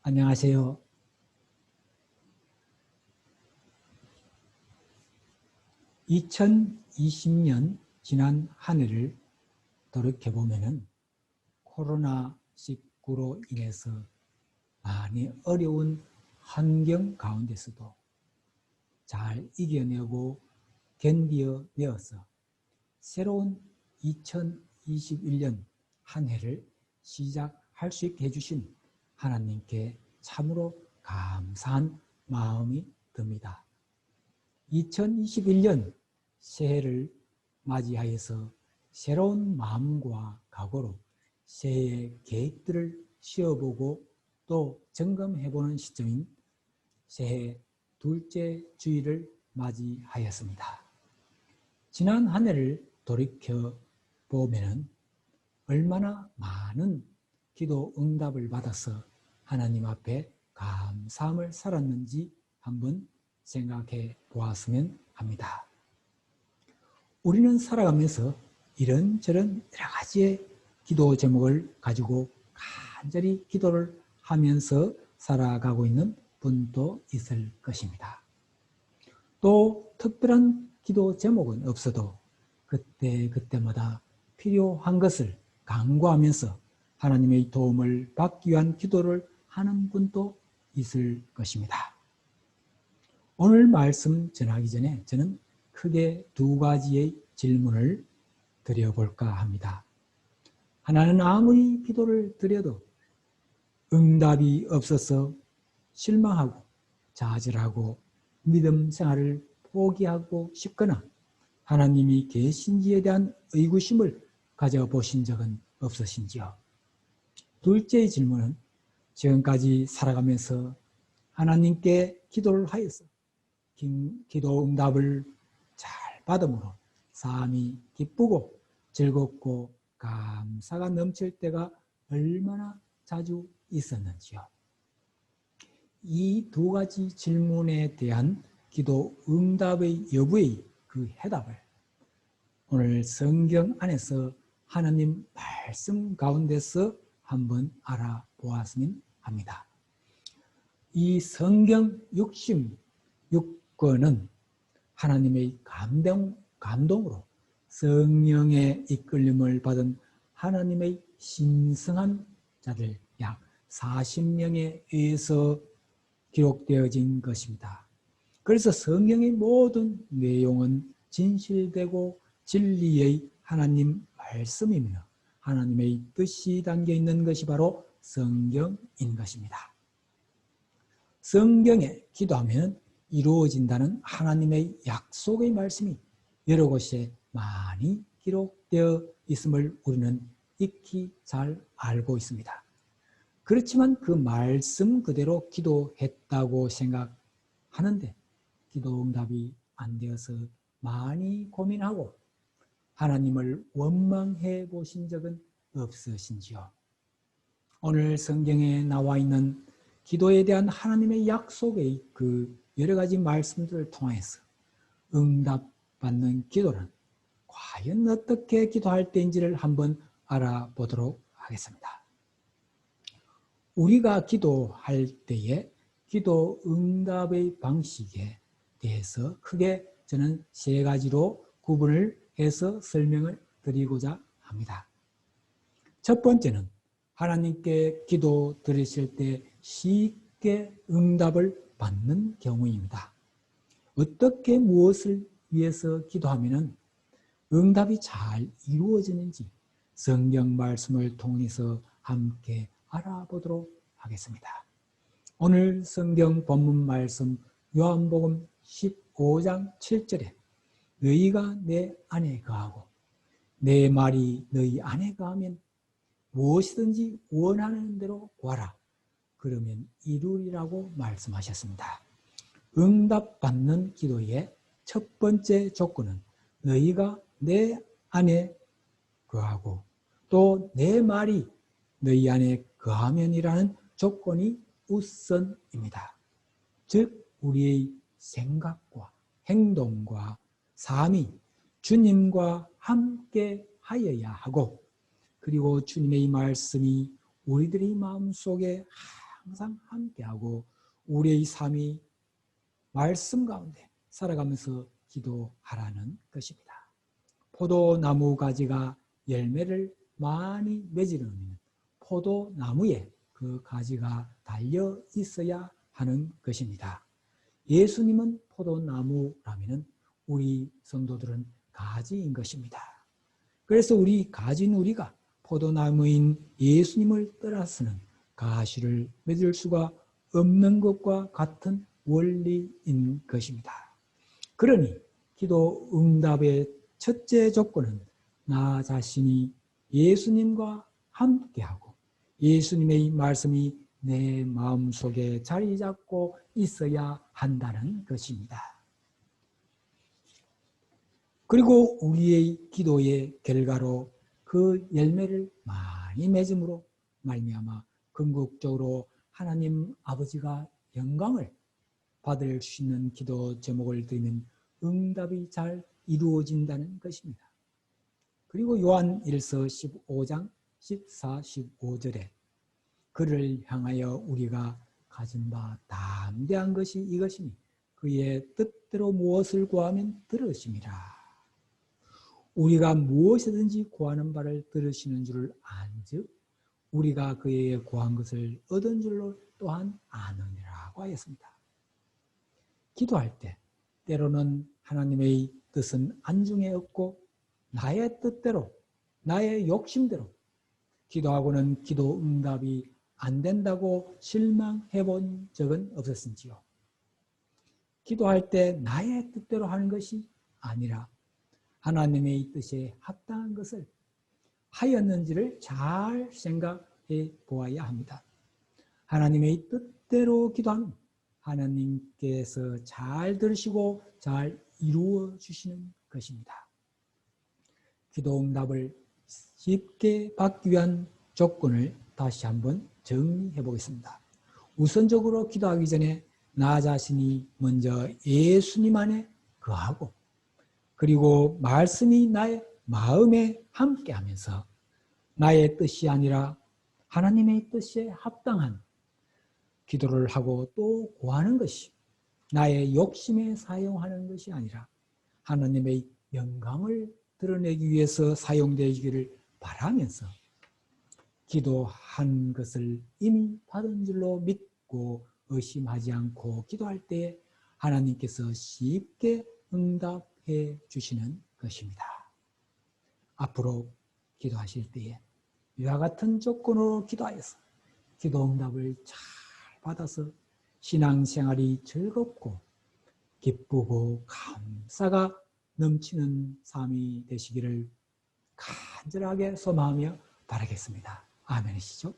안녕하세요. 2020년 지난 한 해를 돌이켜보면 코로나19로 인해서 많이 어려운 환경 가운데서도 잘 이겨내고 견뎌내어서 새로운 2021년 한 해를 시작할 수 있게 해주신 하나님께 참으로 감사한 마음이 듭니다. 2021년 새해를 맞이하여서 새로운 마음과 각오로 새해 계획들을 세워보고 또 점검해보는 시점인 새해 둘째 주일을 맞이하였습니다. 지난 한 해를 돌이켜보면 얼마나 많은 기도 응답을 받아서 하나님 앞에 감사함을 살았는지 한번 생각해 보았으면 합니다. 우리는 살아가면서 이런저런 여러 가지의 기도 제목을 가지고 간절히 기도를 하면서 살아가고 있는 분도 있을 것입니다. 또 특별한 기도 제목은 없어도 그때마다 필요한 것을 간구하면서 하나님의 도움을 받기 위한 기도를 하는 분도 있을 것입니다. 오늘 말씀 전하기 전에 저는 크게 두 가지의 질문을 드려볼까 합니다. 하나는 아무리 기도를 드려도 응답이 없어서 실망하고 좌절하고 믿음 생활을 포기하고 싶거나 하나님이 계신지에 대한 의구심을 가져보신 적은 없으신지요? 둘째의 질문은 지금까지 살아가면서 하나님께 기도를 하여서 기도 응답을 잘 받음으로 삶이 기쁘고 즐겁고 감사가 넘칠 때가 얼마나 자주 있었는지요. 이 두 가지 질문에 대한 기도 응답의 여부의 그 해답을 오늘 성경 안에서 하나님 말씀 가운데서 한번 알아보았으면 합니다. 이 성경 66권은 하나님의 감동으로 성령의 이끌림을 받은 하나님의 신성한 자들 약 40명에 의해서 기록되어진 것입니다. 그래서 성경의 모든 내용은 진실되고 진리의 하나님 말씀이며 하나님의 뜻이 담겨 있는 것이 바로 성경인 것입니다. 성경에 기도하면 이루어진다는 하나님의 약속의 말씀이 여러 곳에 많이 기록되어 있음을 우리는 익히 잘 알고 있습니다. 그렇지만 그 말씀 그대로 기도했다고 생각하는데 기도 응답이 안 되어서 많이 고민하고 하나님을 원망해 보신 적은 없으신지요? 오늘 성경에 나와 있는 기도에 대한 하나님의 약속의 그 여러 가지 말씀들을 통해서 응답받는 기도는 과연 어떻게 기도할 때인지를 한번 알아보도록 하겠습니다. 우리가 기도할 때에 기도 응답의 방식에 대해서 크게 저는 세 가지로 구분을 해서 설명을 드리고자 합니다. 첫 번째는 하나님께 기도 드리실 때 쉽게 응답을 받는 경우입니다. 어떻게 무엇을 위해서 기도하면 응답이 잘 이루어지는지 성경 말씀을 통해서 함께 알아보도록 하겠습니다. 오늘 성경 본문 말씀 요한복음 15장 7절에 너희가 내 안에 거하고 내 말이 너희 안에 거하면 무엇이든지 원하는 대로 구하라. 그러면 이루리라고 말씀하셨습니다. 응답받는 기도의 첫 번째 조건은 너희가 내 안에 거하고 또 내 말이 너희 안에 거하면이라는 조건이 우선입니다. 즉 우리의 생각과 행동과 삶이 주님과 함께 하여야 하고 그리고 주님의 말씀이 우리들의 마음속에 항상 함께하고 우리의 삶이 말씀 가운데 살아가면서 기도하라는 것입니다. 포도나무 가지가 열매를 많이 맺으려면 포도나무에 그 가지가 달려 있어야 하는 것입니다. 예수님은 포도나무라면 우리 성도들은 가지인 것입니다. 그래서 우리 가진 우리가 포도나무인 예수님을 떠나서는 가시를 맺을 수가 없는 것과 같은 원리인 것입니다. 그러니 기도 응답의 첫째 조건은 나 자신이 예수님과 함께하고 예수님의 말씀이 내 마음속에 자리 잡고 있어야 한다는 것입니다. 그리고 우리의 기도의 결과로 그 열매를 많이 맺음으로 말미암아 궁극적으로 하나님 아버지가 영광을 받을 수 있는 기도 제목을 드리면 응답이 잘 이루어진다는 것입니다. 그리고 요한 1서 15장 14, 15절에 그를 향하여 우리가 가진 바 담대한 것이 이것이니 그의 뜻대로 무엇을 구하면 들으심이라. 우리가 무엇이든지 구하는 바를 들으시는 줄을 안즉 우리가 그에게 구한 것을 얻은 줄로 또한 아느니라고 하였습니다. 기도할 때 때로는 하나님의 뜻은 안중에 없고 나의 뜻대로 나의 욕심대로 기도하고는 기도 응답이 안 된다고 실망해 본 적은 없었는지요. 기도할 때 나의 뜻대로 하는 것이 아니라 하나님의 뜻에 합당한 것을 하였는지를 잘 생각해 보아야 합니다. 하나님의 뜻대로 기도하면 하나님께서 잘 들으시고 잘 이루어 주시는 것입니다. 기도 응답을 쉽게 받기 위한 조건을 다시 한번 정리해 보겠습니다. 우선적으로 기도하기 전에 나 자신이 먼저 예수님 안에 거하고 그리고 말씀이 나의 마음에 함께하면서 나의 뜻이 아니라 하나님의 뜻에 합당한 기도를 하고 또 구하는 것이 나의 욕심에 사용하는 것이 아니라 하나님의 영광을 드러내기 위해서 사용되기를 바라면서 기도한 것을 이미 받은 줄로 믿고 의심하지 않고 기도할 때 하나님께서 쉽게 응답해 주시는 것입니다. 앞으로 기도하실 때에 이와 같은 조건으로 기도하여서 기도 응답을 잘 받아서 신앙생활이 즐겁고 기쁘고 감사가 넘치는 삶이 되시기를 간절하게 소망하며 바라겠습니다. 아멘이시죠?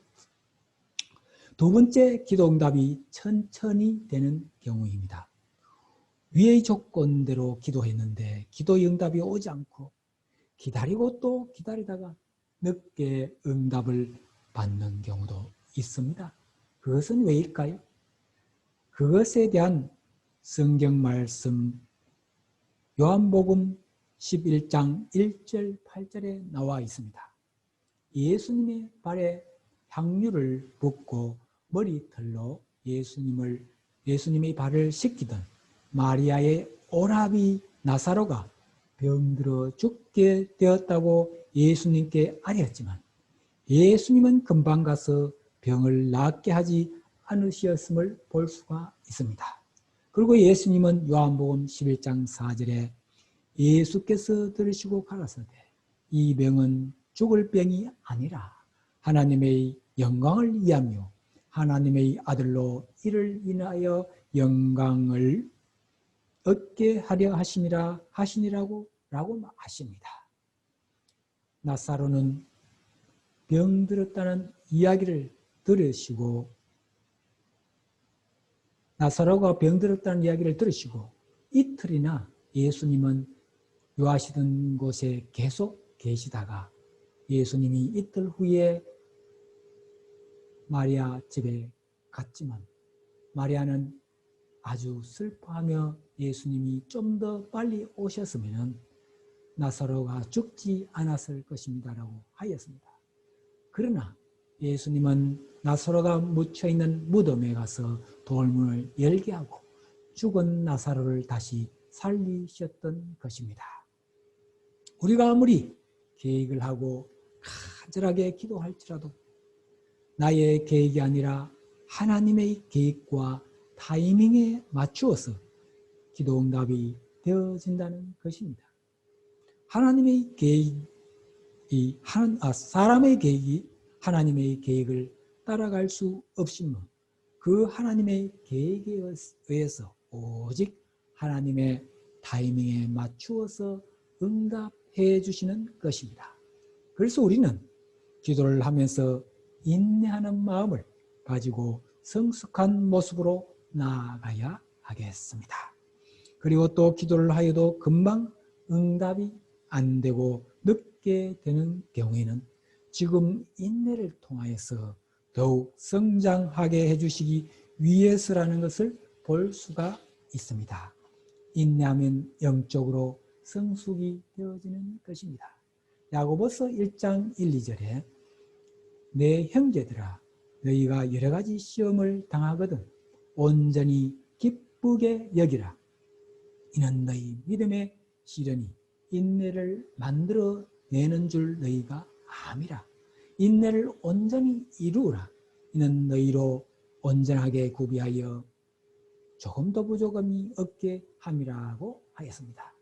두 번째 기도 응답이 천천히 되는 경우입니다. 위의 조건대로 기도했는데 기도 응답이 오지 않고 기다리고 또 기다리다가 늦게 응답을 받는 경우도 있습니다. 그것은 왜일까요? 그것에 대한 성경 말씀 요한복음 11장 1절 8절에 나와 있습니다. 예수님의 발에 향유를 붓고 머리털로 예수님의 발을 씻기던 마리아의 오라비 나사로가 병들어 죽게 되었다고 예수님께 아뢰었지만 예수님은 금방 가서 병을 낫게 하지 않으셨음을 볼 수가 있습니다. 그리고 예수님은 요한복음 11장 4절에 예수께서 들으시고 가라사대 이 병은 죽을 병이 아니라 하나님의 영광을 위하며 하나님의 아들로 이를 인하여 영광을 얻게 하려 하시니라고 하십니다. 나사로는 병들었다는 이야기를 들으시고 나사로가 병들었다는 이야기를 들으시고 이틀이나 예수님은 요하시던 곳에 계속 계시다가 예수님이 이틀 후에 마리아 집에 갔지만 마리아는 아주 슬퍼하며 예수님이 좀 더 빨리 오셨으면 나사로가 죽지 않았을 것입니다라고 하였습니다. 그러나 예수님은 나사로가 묻혀있는 무덤에 가서 돌문을 열게 하고 죽은 나사로를 다시 살리셨던 것입니다. 우리가 아무리 계획을 하고 간절하게 기도할지라도 나의 계획이 아니라 하나님의 계획과 타이밍에 맞추어서 기도 응답이 되어진다는 것입니다. 하나님의 계획이 사람의 계획이 하나님의 계획을 따라갈 수 없으면 그 하나님의 계획에 의해서 오직 하나님의 타이밍에 맞추어서 응답해 주시는 것입니다. 그래서 우리는 기도를 하면서 인내하는 마음을 가지고 성숙한 모습으로 나아가야 하겠습니다. 그리고 또 기도를 하여도 금방 응답이 안 되고 늦게 되는 경우에는 지금 인내를 통하여서 더욱 성장하게 해주시기 위해서라는 것을 볼 수가 있습니다. 인내하면 영적으로 성숙이 되어지는 것입니다. 야고보서 1장 1, 2절에 내 형제들아 너희가 여러 가지 시험을 당하거든 온전히 기쁘게 여기라. 이는 너희 믿음의 시련이 인내를 만들어내는 줄 너희가 암이라. 인내를 온전히 이루라. 이는 너희로 온전하게 구비하여 조금도 부족함이 없게 함이라고 하였습니다.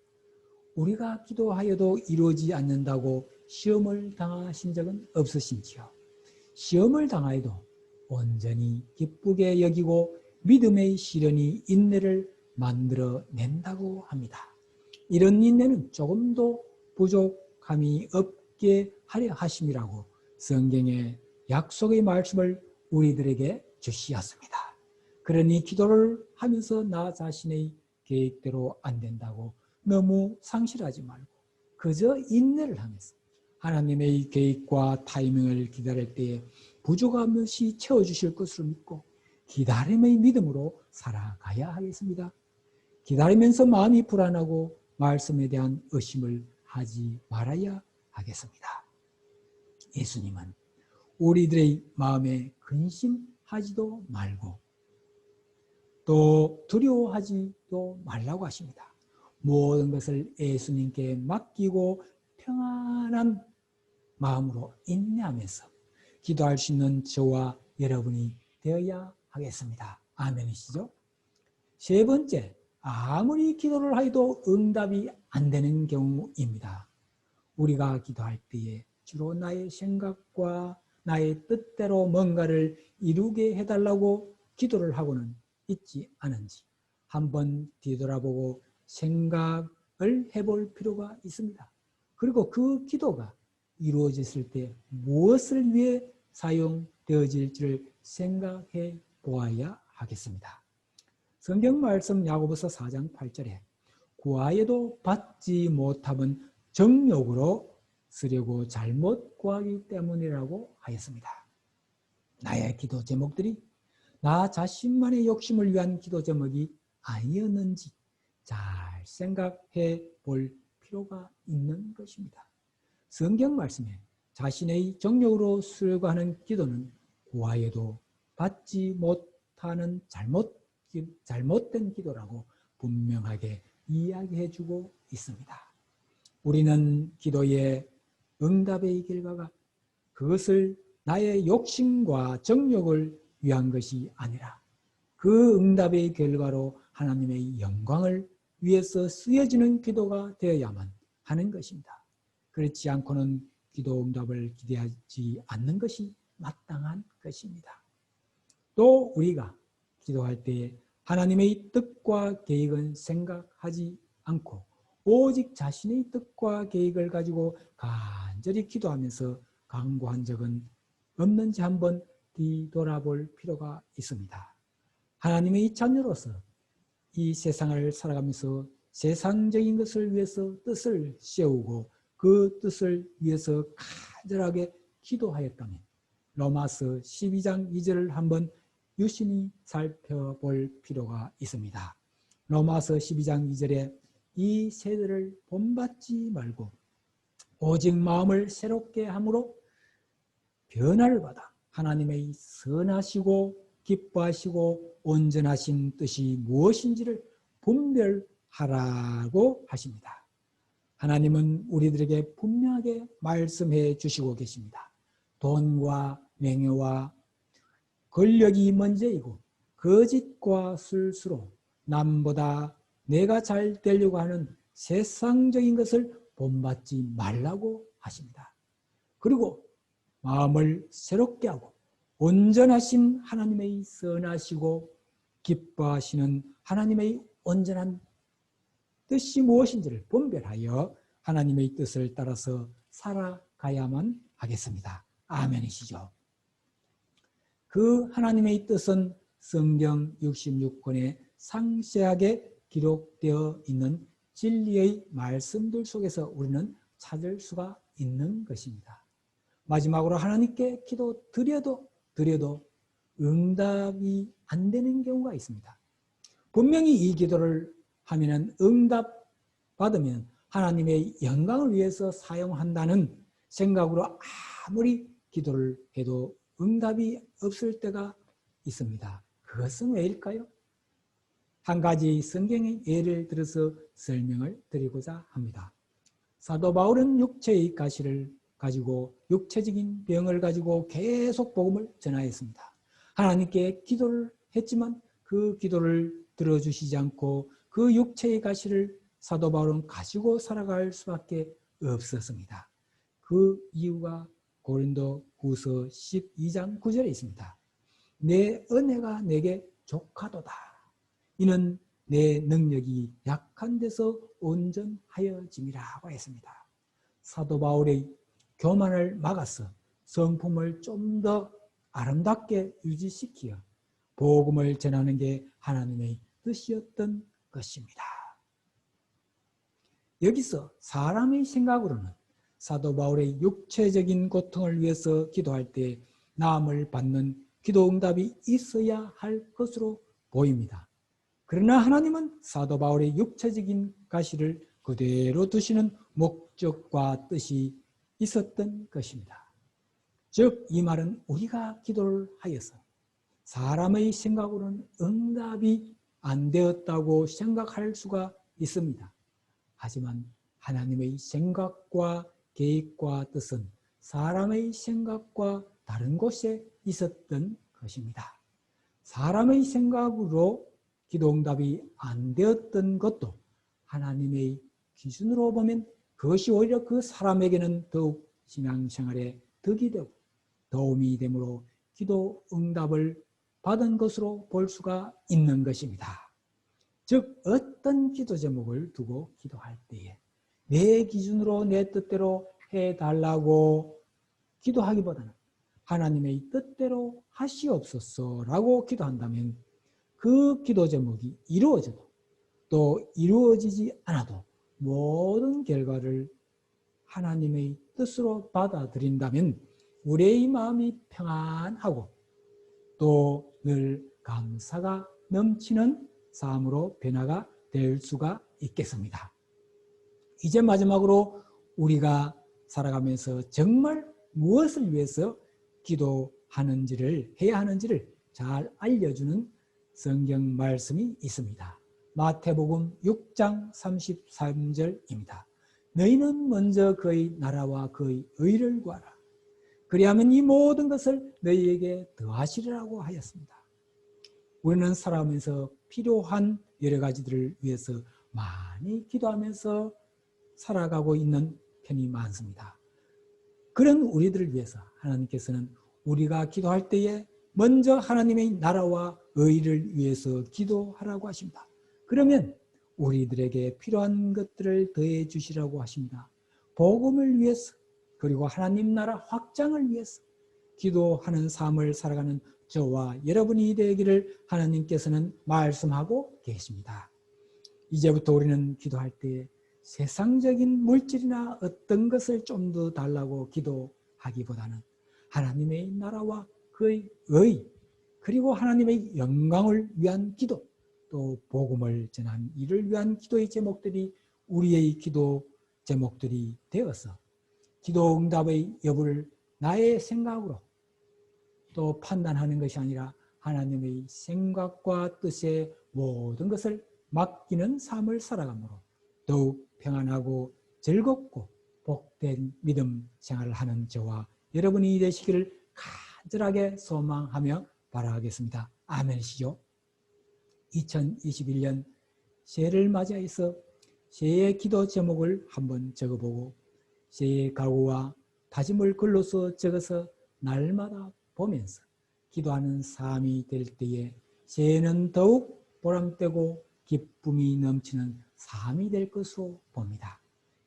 우리가 기도하여도 이루어지지 않는다고 시험을 당하신 적은 없으신지요? 시험을 당하여도 온전히 기쁘게 여기고 믿음의 시련이 인내를 만들어낸다고 합니다. 이런 인내는 조금도 부족함이 없게 하려 하심이라고 성경의 약속의 말씀을 우리들에게 주시었습니다. 그러니 기도를 하면서 나 자신의 계획대로 안 된다고 너무 상실하지 말고 그저 인내를 하면서 하나님의 계획과 타이밍을 기다릴 때에 부족함 없이 채워주실 것으로 믿고 기다림의 믿음으로 살아가야 하겠습니다. 기다리면서 마음이 불안하고 말씀에 대한 의심을 하지 말아야 하겠습니다. 예수님은 우리들의 마음에 근심하지도 말고 또 두려워하지도 말라고 하십니다. 모든 것을 예수님께 맡기고 평안한 마음으로 인내하면서 기도할 수 있는 저와 여러분이 되어야 하겠습니다. 아멘이시죠? 세 번째, 아무리 기도를 해도 응답이 안 되는 경우입니다. 우리가 기도할 때에 주로 나의 생각과 나의 뜻대로 뭔가를 이루게 해달라고 기도를 하고는 있지 않은지 한번 뒤돌아보고 생각을 해볼 필요가 있습니다. 그리고 그 기도가 이루어졌을 때 무엇을 위해 사용되어질지를 생각해 보아야 하겠습니다. 성경 말씀 야고보서 4장 8절에 구하여도 받지 못함은 정욕으로 쓰려고 잘못 구하기 때문이라고 하였습니다. 나의 기도 제목들이 나 자신만의 욕심을 위한 기도 제목이 아니었는지 잘 생각해 볼 필요가 있는 것입니다. 성경 말씀에 자신의 정욕으로 쓰려고 하는 기도는 구하여도 받지 못하는 잘못된 기도라고 분명하게 이야기해주고 있습니다. 우리는 기도의 응답의 결과가 그것을 나의 욕심과 정욕을 위한 것이 아니라 그 응답의 결과로 하나님의 영광을 위해서 쓰여지는 기도가 되어야만 하는 것입니다. 그렇지 않고는 기도 응답을 기대하지 않는 것이 마땅한 것입니다. 또 우리가 기도할 때 하나님의 뜻과 계획은 생각하지 않고 오직 자신의 뜻과 계획을 가지고 간절히 기도하면서 간구한 적은 없는지 한번 뒤돌아볼 필요가 있습니다. 하나님의 자녀로서 이 세상을 살아가면서 세상적인 것을 위해서 뜻을 세우고 그 뜻을 위해서 간절하게 기도하였다면 로마서 12장 2절을 한번 유심히 살펴볼 필요가 있습니다. 로마서 12장 2절에 이 세대를 본받지 말고 오직 마음을 새롭게 함으로 변화를 받아 하나님의 선하시고 기뻐하시고 온전하신 뜻이 무엇인지를 분별하라고 하십니다. 하나님은 우리들에게 분명하게 말씀해 주시고 계십니다. 돈과 명예와 권력이 문제이고 거짓과 술수로 남보다 내가 잘 되려고 하는 세상적인 것을 본받지 말라고 하십니다. 그리고 마음을 새롭게 하고 온전하신 하나님의 선하시고 기뻐하시는 하나님의 온전한 뜻이 무엇인지를 분별하여 하나님의 뜻을 따라서 살아가야만 하겠습니다. 아멘이시죠? 그 하나님의 뜻은 성경 66권에 상세하게 기록되어 있는 진리의 말씀들 속에서 우리는 찾을 수가 있는 것입니다. 마지막으로 하나님께 기도 드려도 응답이 안 되는 경우가 있습니다. 분명히 이 기도를 하면 응답 받으면 하나님의 영광을 위해서 사용한다는 생각으로 아무리 기도를 해도 응답이 없을 때가 있습니다. 그것은 왜일까요? 한 가지 성경의 예를 들어서 설명을 드리고자 합니다. 사도 바울은 육체의 가시를 가지고 육체적인 병을 가지고 계속 복음을 전하였습니다. 하나님께 기도를 했지만 그 기도를 들어주시지 않고 그 육체의 가시를 사도 바울은 가지고 살아갈 수밖에 없었습니다. 그 이유가 고린도 후서 12장 9절에 있습니다. 내 은혜가 내게 족하도다. 이는 내 능력이 약한 데서 온전하여짐이라고 했습니다. 사도 바울의 교만을 막아서 성품을 좀 더 아름답게 유지시키어 복음을 전하는 게 하나님의 뜻이었던 것입니다. 여기서 사람의 생각으로는 사도 바울의 육체적인 고통을 위해서 기도할 때 남을 받는 기도 응답이 있어야 할 것으로 보입니다. 그러나 하나님은 사도 바울의 육체적인 가시를 그대로 두시는 목적과 뜻이 있었던 것입니다. 즉, 이 말은 우리가 기도를 하여서 사람의 생각으로는 응답이 안 되었다고 생각할 수가 있습니다. 하지만 하나님의 생각과 계획과 뜻은 사람의 생각과 다른 곳에 있었던 것입니다. 사람의 생각으로 기도 응답이 안 되었던 것도 하나님의 기준으로 보면 그것이 오히려 그 사람에게는 더욱 신앙생활에 덕이 되고 도움이 되므로 기도 응답을 받은 것으로 볼 수가 있는 것입니다. 즉, 어떤 기도 제목을 두고 기도할 때에 내 기준으로 내 뜻대로 해달라고 기도하기보다는 하나님의 뜻대로 하시옵소서라고 기도한다면 그 기도 제목이 이루어져도 또 이루어지지 않아도 모든 결과를 하나님의 뜻으로 받아들인다면 우리의 마음이 평안하고 또 늘 감사가 넘치는 삶으로 변화가 될 수가 있겠습니다. 이제 마지막으로 우리가 살아가면서 정말 무엇을 위해서 기도하는지를 해야 하는지를 잘 알려주는 성경 말씀이 있습니다. 마태복음 6장 33절입니다. 너희는 먼저 그의 나라와 그의 의를 구하라. 그리하면 이 모든 것을 너희에게 더하시리라고 하였습니다. 우리는 살아가면서 필요한 여러 가지들을 위해서 많이 기도하면서 살아가고 있는 편이 많습니다. 그런 우리들을 위해서 하나님께서는 우리가 기도할 때에 먼저 하나님의 나라와 의를 위해서 기도하라고 하십니다. 그러면 우리들에게 필요한 것들을 더해 주시라고 하십니다. 복음을 위해서 그리고 하나님 나라 확장을 위해서 기도하는 삶을 살아가는 저와 여러분이 되기를 하나님께서는 말씀하고 계십니다. 이제부터 우리는 기도할 때 세상적인 물질이나 어떤 것을 좀 더 달라고 기도하기보다는 하나님의 나라와 그의 의 그리고 하나님의 영광을 위한 기도 또 복음을 전한 이를 위한 기도의 제목들이 우리의 기도 제목들이 되어서 기도 응답의 여부를 나의 생각으로 또 판단하는 것이 아니라 하나님의 생각과 뜻에 모든 것을 맡기는 삶을 살아가므로 더욱 평안하고 즐겁고 복된 믿음 생활을 하는 저와 여러분이 되시기를 간절하게 소망하며 바라겠습니다. 아멘이시죠? 2021년 새해를 맞이해서 새해의 기도 제목을 한번 적어보고 새해의 각오와 다짐을 글로써 적어서 날마다 보면서 기도하는 삶이 될 때에 새해는 더욱 보람되고 기쁨이 넘치는 삶이 될 것으로 봅니다.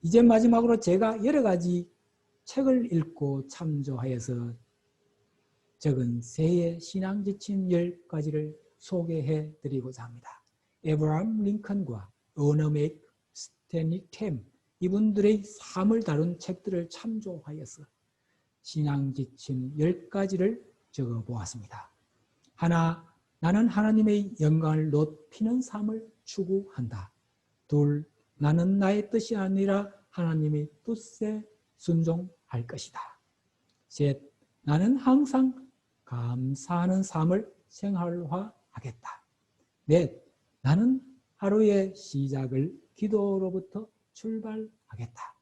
이제 마지막으로 제가 여러 가지 책을 읽고 참조하여서 적은 새해 신앙 지침 10가지를 소개해 드리고자 합니다. 에브라함 링컨과 어너맥 스탠리 캠 이분들의 삶을 다룬 책들을 참조하여서 신앙 지침 10가지를 적어보았습니다. 하나, 나는 하나님의 영광을 높이는 삶을 추구한다. 둘, 나는 나의 뜻이 아니라 하나님의 뜻에 순종할 것이다. 셋, 나는 항상 감사하는 삶을 생활화하겠다. 넷, 나는 하루의 시작을 기도로부터 출발하겠다.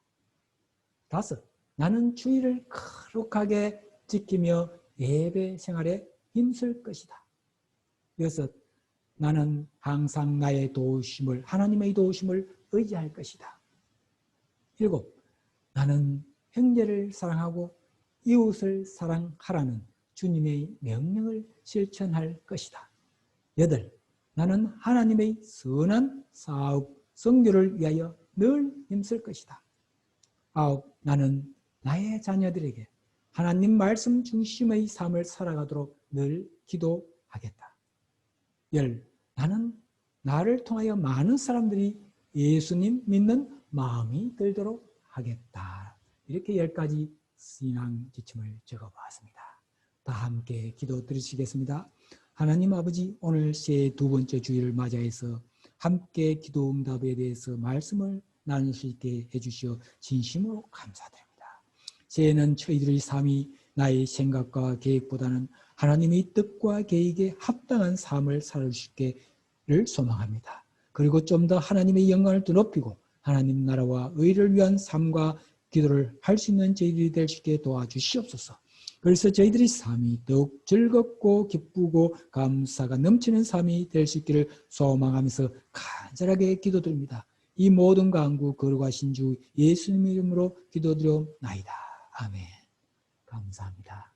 다섯, 나는 주의를 거룩하게 지키며 예배 생활에 힘쓸 것이다. 여섯, 나는 항상 나의 도우심을, 하나님의 도우심을 의지할 것이다. 일곱, 나는 형제를 사랑하고 이웃을 사랑하라는 주님의 명령을 실천할 것이다. 여덟, 나는 하나님의 선한 사업, 선교를 위하여 늘 힘쓸 것이다. 아홉, 나는 나의 자녀들에게 하나님 말씀 중심의 삶을 살아가도록 늘 기도하겠다. 열, 나는 나를 통하여 많은 사람들이 예수님 믿는 마음이 들도록 하겠다. 이렇게 10가지 신앙 지침을 적어보았습니다. 다 함께 기도 드리시겠습니다. 하나님 아버지, 오늘 새해 두 번째 주일을 맞이해서 함께 기도 응답에 대해서 말씀을 나눌 수 있게 해주시어 진심으로 감사드립니다. 새해는 저희들의 삶이 나의 생각과 계획보다는 하나님의 뜻과 계획에 합당한 삶을 살 수 있기를 소망합니다. 그리고 좀 더 하나님의 영광을 더 높이고 하나님 나라와 의를 위한 삶과 기도를 할 수 있는 저희들이 될 수 있게 도와주시옵소서. 그래서 저희들의 삶이 더욱 즐겁고 기쁘고 감사가 넘치는 삶이 될 수 있기를 소망하면서 간절하게 기도드립니다. 이 모든 간구 거룩하신 주 예수님 이름으로 기도드려옵나이다. 아멘. 감사합니다.